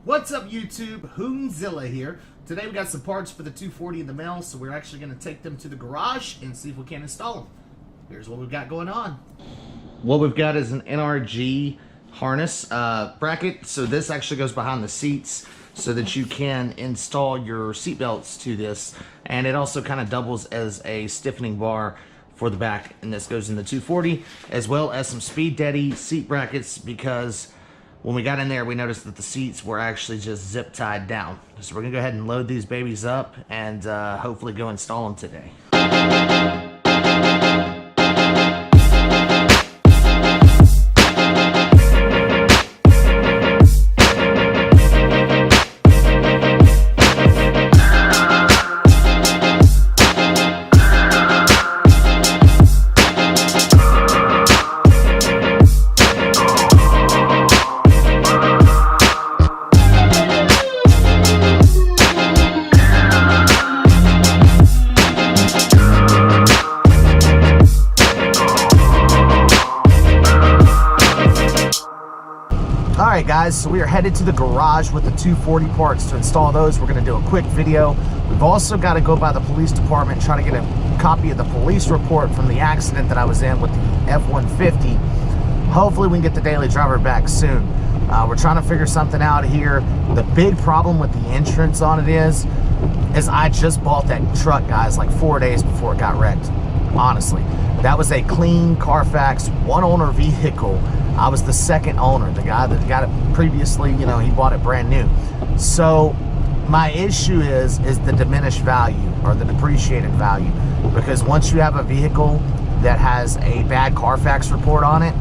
What's up, YouTube? Hoonzilla here. Today we got some parts for the 240 in the mail, so we're actually going to take them to the garage and see if we can install them. Here's what we've got going on. What we've got is an NRG harness bracket. So this actually goes behind the seats so that you can install your seat belts to this. And it also kind of doubles as a stiffening bar for the back. And this goes in the 240, as well as some Speed Daddy seat brackets, because when we got in there, we noticed that the seats were actually just zip tied down. So we're gonna go ahead and load these babies up and hopefully go install them today. Alright guys, so we are headed to the garage with the 240 parts to install those. We're going to do a quick video. We've also got to go by the police department and try to get a copy of the police report from the accident that I was in with the F-150. Hopefully we can get the daily driver back soon. We're trying to figure something out here. The big problem with the insurance on it is I just bought that truck, guys, like 4 days before it got wrecked. Honestly, that was a clean Carfax one owner vehicle. I was the second owner. The guy that got it previously, you know, he bought it brand new. So my issue is the diminished value or the depreciated value, because once you have a vehicle that has a bad Carfax report on it,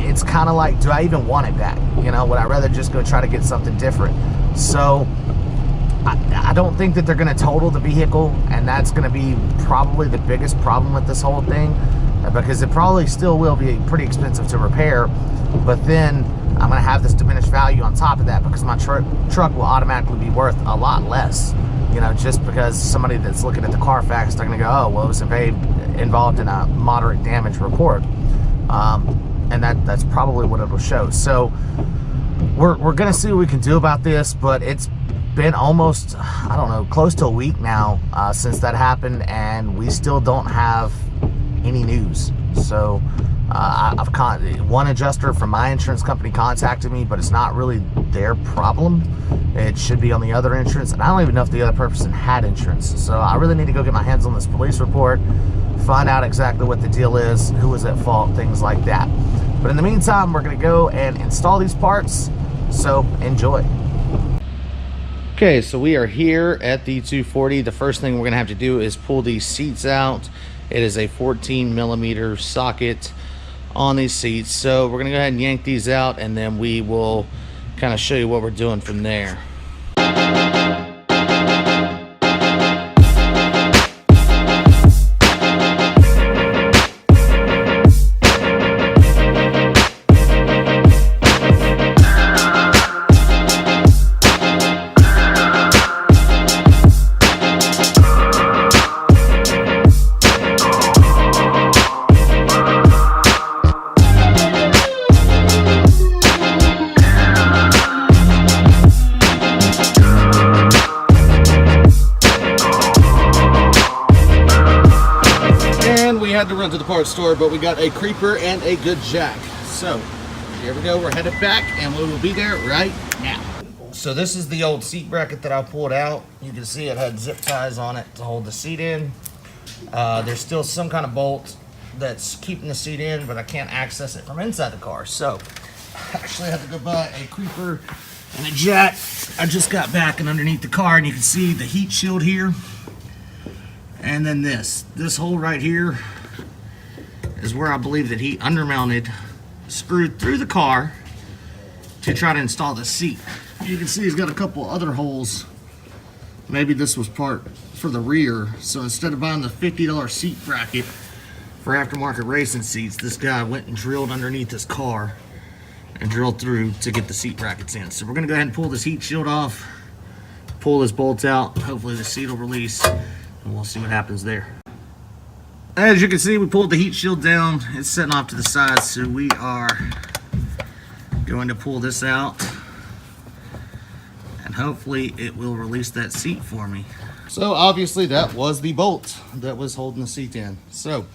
it's kind of like, do I even want it back? You know, would I rather just go try to get something different? So I don't think that they're going to total the vehicle, and that's going to be probably the biggest problem with this whole thing, because it probably still will be pretty expensive to repair. But then I'm going to have this diminished value on top of that, because my truck will automatically be worth a lot less, you know, just because somebody that's looking at the Carfax, they're going to go, oh, well, it was involved in a moderate damage report. And that's probably what it'll show. So we're going to see what we can do about this, but it's been almost, I don't know, close to a week now since that happened, and we still don't have any news. So one adjuster from my insurance company contacted me, but it's not really their problem. It should be on the other insurance, and I don't even know if the other person had insurance. So I really need to go get my hands on this police report, find out exactly what the deal is, who was at fault, things like that. But in the meantime, we're going to go and install these parts, so enjoy. Okay, so we are here at the 240. The first thing we're going to have to do is pull these seats out. It is a 14mm socket on these seats. So we're going to go ahead and yank these out, and then we will kind of show you what we're doing from there. Had to run to the parts store, but we got a creeper and a good jack. So here we go, we're headed back, and we will be there right now. So this is the old seat bracket that I pulled out. You can see it had zip ties on it to hold the seat in. There's still some kind of bolt that's keeping the seat in, but I can't access it from inside the car. So I actually had to go buy a creeper and a jack. I just got back and underneath the car, and you can see the heat shield here, and then this hole right here is where I believe that he undermounted, screwed through the car to try to install the seat. You can see he's got a couple other holes. Maybe this was part for the rear. So instead of buying the $50 seat bracket for aftermarket racing seats, this guy went and drilled underneath his car and drilled through to get the seat brackets in. So we're gonna go ahead and pull this heat shield off, pull this bolt out. Hopefully the seat will release, and we'll see what happens there. As you can see, we pulled the heat shield down. It's sitting off to the side, so we are going to pull this out. hopefully it will release that seat for me. So obviously that was the bolt that was holding the seat in. So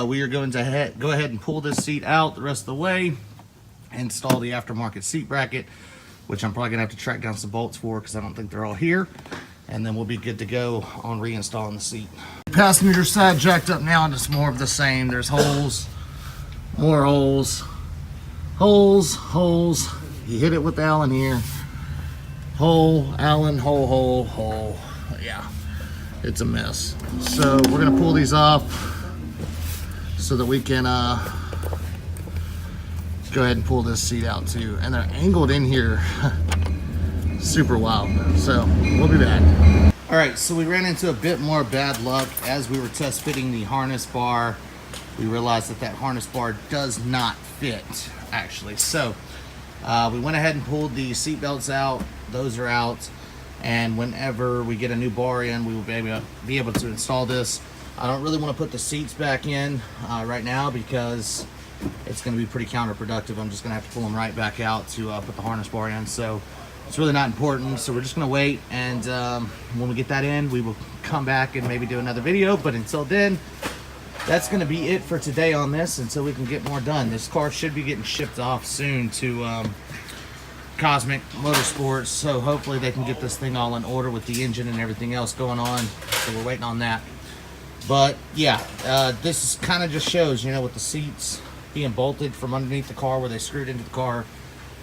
we are going to go ahead and pull this seat out the rest of the way, install the aftermarket seat bracket, which I'm probably gonna have to track down some bolts for because I don't think they're all here, and then we'll be good to go on reinstalling the seat. Passenger side jacked up now, and it's more of the same. There's holes, more holes, holes, holes. You hit it with the Allen here. Hole, Allen, hole, hole, hole. Yeah, it's a mess. So we're gonna pull these off so that we can go ahead and pull this seat out too. And they're angled in here super wild. So we'll be back. All right, so we ran into a bit more bad luck as we were test fitting the harness bar. We realized that that harness bar does not fit actually. So we went ahead and pulled the seat belts out. Those are out. And whenever we get a new bar in, we will be able to install this. I don't really want to put the seats back in right now because it's going to be pretty counterproductive. I'm just going to have to pull them right back out to put the harness bar in. So it's really not important. So we're just going to wait. And when we get that in, we will come back and maybe do another video. But until then, that's going to be it for today on this until we can get more done. This car should be getting shipped off soon to Cosmic Motorsports. So hopefully they can get this thing all in order with the engine and everything else going on. So we're waiting on that. But yeah, this kind of just shows, you know, with the seats being bolted from underneath the car where they screwed into the car,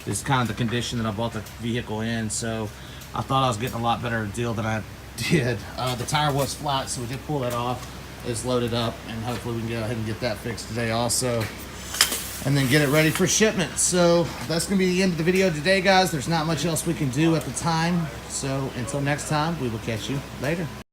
this is kind of the condition that I bought the vehicle in. So I thought I was getting a lot better deal than I did. The tire was flat, so we did pull that off. It's loaded up, and hopefully we can go ahead and get that fixed today also, and then get it ready for shipment. So that's gonna be the end of the video today, guys. There's not much else we can do at the time. So until next time, we will catch you later.